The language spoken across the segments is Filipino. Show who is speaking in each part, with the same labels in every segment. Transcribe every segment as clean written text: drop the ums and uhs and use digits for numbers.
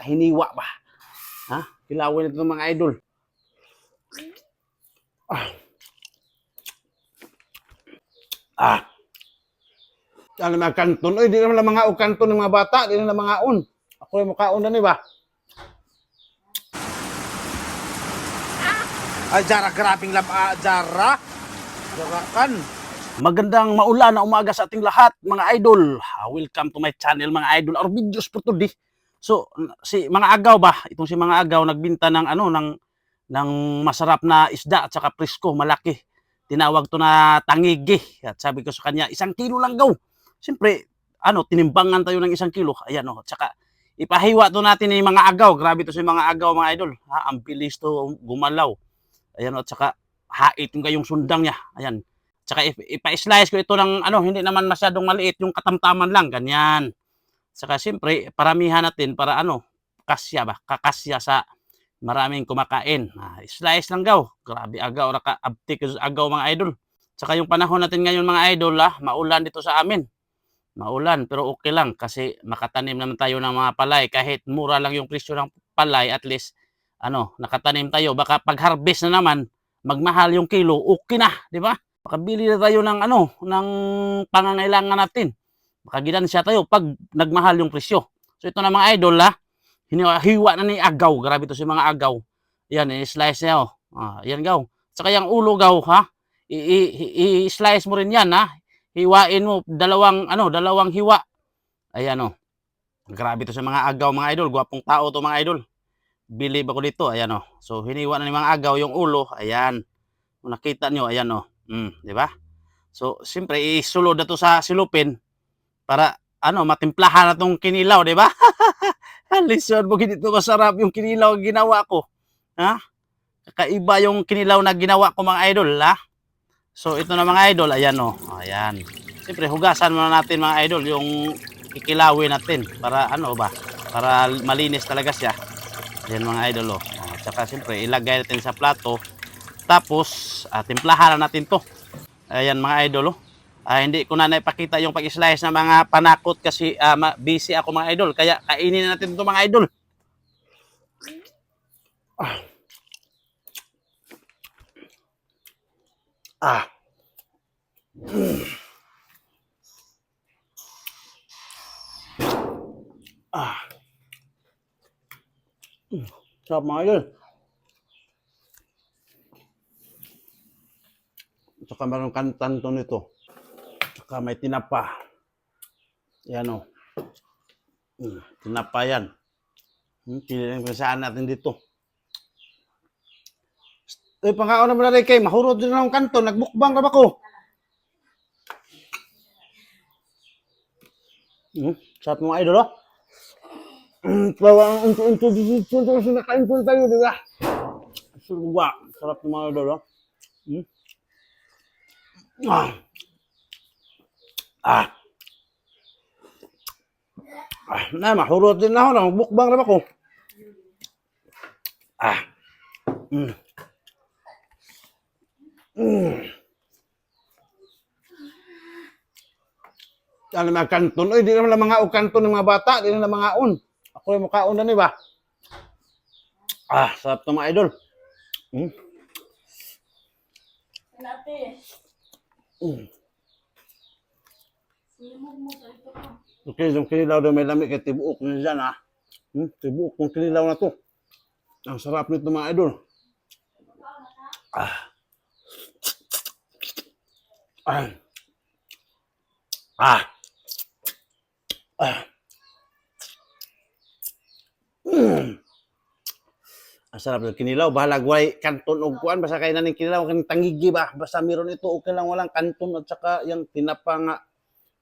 Speaker 1: hiniwa ba. Ha? Kilawin ito mga idol. Ano mga kanton? Oy, di naman lang mga kanton ng mga bata, di naman mga un. Ako yung mukhaon na ni ba? Ay, Jara, grabing Jara. Jara kan. Magandang maulan na umaga sa ating lahat, mga idol. Welcome to my channel, mga idol. Our videos for today. So, si mga agaw ba? Itong si mga agaw nagbinta ng ng masarap na isda at saka presko, malaki. Tinawag to na tangigi. At sabi ko sa kanya, 1 kilo lang daw. Siyempre, tinimbangan tayo ng 1 kilo. Ayan at saka ipahiwa to natin ng mga agaw. Grabe to si mga agaw, mga idol. Ha, ang bilis to gumalaw. Ayan at saka hait yung kayong sundang niya. Ayan. Tsaka ipa-slice ko ito ng hindi naman masyadong maliit, yung katamtaman lang, ganyan. Saka siyempre, paramihan natin para kakasya sa maraming kumakain. Slice lang daw. Grabe agaw, naka-abtik agaw mga idol. Saka yung panahon natin ngayon mga idol, maulan dito sa amin. Maulan, pero okay lang kasi makatanim naman tayo ng mga palay. Kahit mura lang yung presyo ng palay, at least, nakatanim tayo. Baka pag-harvest na naman, magmahal yung kilo, okay na, di ba? Makabili na tayo ng ng pangangailangan natin. Makaginansya tayo pag nagmahal yung presyo. So ito na mga idol, hiwa na ni agaw. Grabe to si mga agaw. Yan, i-slice niya, yan gaw. Saka yung ulo gaw, i-slice mo rin yan, hiwain mo dalawang hiwa. Ayan, grabe to sa mga agaw, mga idol. Gwapong tao to, mga idol. Believe ako dito. Ayan, so hiniwa na ni mga agaw yung ulo. Ayan. Kung nakita nyo, ayan, di ba? So siyempre isulod na to sa silupin para matimplahan na tong kinilaw, di ba? Listen mo, ganito masarap yung kinilaw ginawa ko. Ha? Kakaiba yung kinilaw na ginawa ko, mga idol, So ito na mga idol, ayan, ayan. Siyempre hugasan muna natin, mga idol, yung kikilawin natin para para malinis talaga siya. Ayan mga idol, Tsaka siyempre ilagay natin sa plato. Tapos timplahan na natin to. Ayan mga idol, hindi ko na naipakita yung pag-slice ng mga panakot kasi busy ako, mga idol. Kaya kainin natin ito, mga idol. Sarap, mga idol. Saka mayroong kantanto nito. Saka may tinapa. Yan, tinapa yan. Piliin ko saan natin dito. Pangkaon naman na rin kay, mahurot din ng kanto. Nagbukbang ka ba ko? Sarap, mga idol, Parang unto dito sinakain po tayo, di ba? Sarap, mga idol, mahurot din ako, nagbukbang na ako. Ano mga kanton? Oy, di naman lang mga kanton ng mga bata, di naman mga un. Ako yung mukhaon na ni ba? Sarap to, mga idol. Okay, yung kinilaw daw may lamig, kaya tibuok na dyan, tibuok yung kinilaw na to. Ang sarap nito, mga idol. Ang sarap ng kinilaw. Bahalag way kanton o kuan. Basta kayo na ng kinilaw. Kanang tangigi ba? Basta meron ito. Okay lang, walang kanton. At saka yung tinapa nga.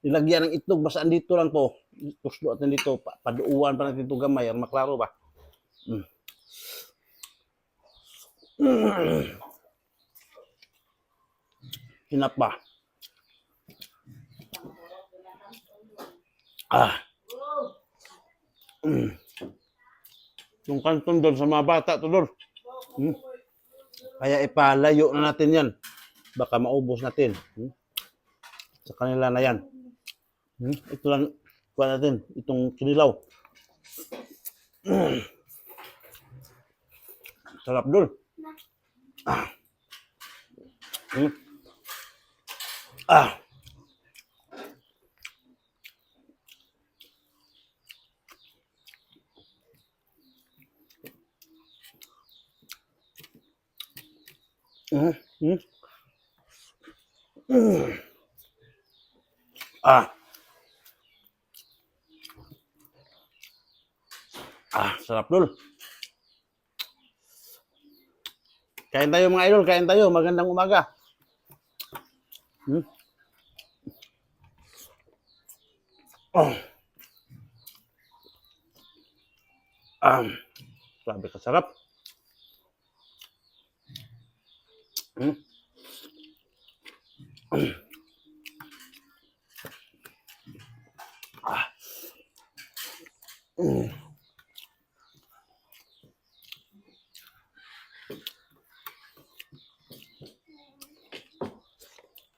Speaker 1: Nilagyan ng itlog. Basta andito lang to. Tusdo at nandito. Paduuan pa natin ito gamay. Maklaro ba? Tinapa. Yung kanton doon sa mga bata to doon. Kaya ipalayo na natin yan. Baka maubos natin. Sa kanila na yan. Ito lang kuha natin. Itong kinilaw. Sarap dul. Ah. Hmm. Ah. Hmm. Hmm. Hmm. Ah. Ah, sarap dul. Kain tayo mga idol, kain tayo. Magandang umaga. Hmm. Oh. Grabe ka sarap. Hmm. Ah. Hmm.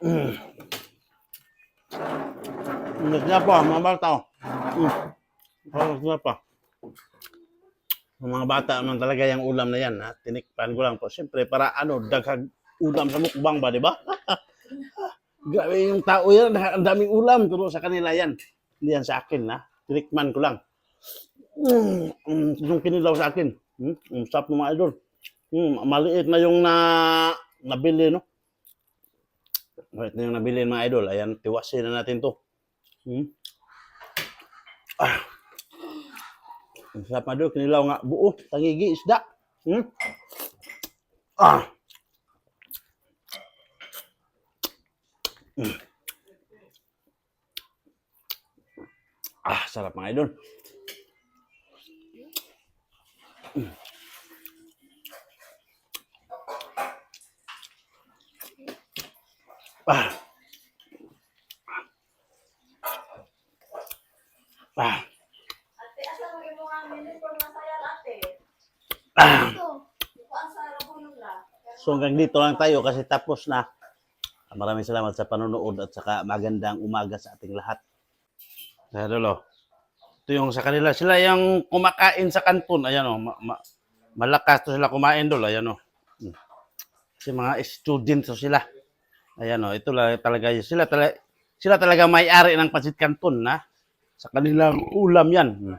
Speaker 1: Hmm. Masarap pa, mga bata. Hmm. Masarap pa. Ang mga bata naman talaga yung ulam na yan. Ha? Tinikpan ko lang po. Siyempre, para ano, daghag ulam sa mukbang ba, di ba? Grabe yung tao yan. Ang daming ulam. Pero sa kanila yan. Hindi yan sa akin, ha? Tinikman ko lang. Yung kinilaw sa akin. Ang sarap ng mga idol. Maliit na yung nabili, no? Maliit na yung nabili mga idol. Ayan, tiwasin na natin to. Ah. Ang sarap mga idol. Kinilaw nga buo. Tangigi, isda. Ah. Ah, sarap mga idol. Ah. Ah.
Speaker 2: Ate, asa mo yung mga minute kung masaya ate?
Speaker 1: Ah.
Speaker 2: Ito. Ikuan sa rabulong la.
Speaker 1: So hanggang dito lang tayo kasi tapos na. Maraming salamat sa panonood at saka magandang umaga sa ating lahat. Idol, ito yung sa kanila. Sila yung kumakain sa kanton. Ayan o. Malakas to sila kumain dol. Ayan o. Kasi mga students to sila. Ayan o. Ito lang talaga. Sila talaga may-ari ng Pasit Canton na. Sa kanilang ulam yan.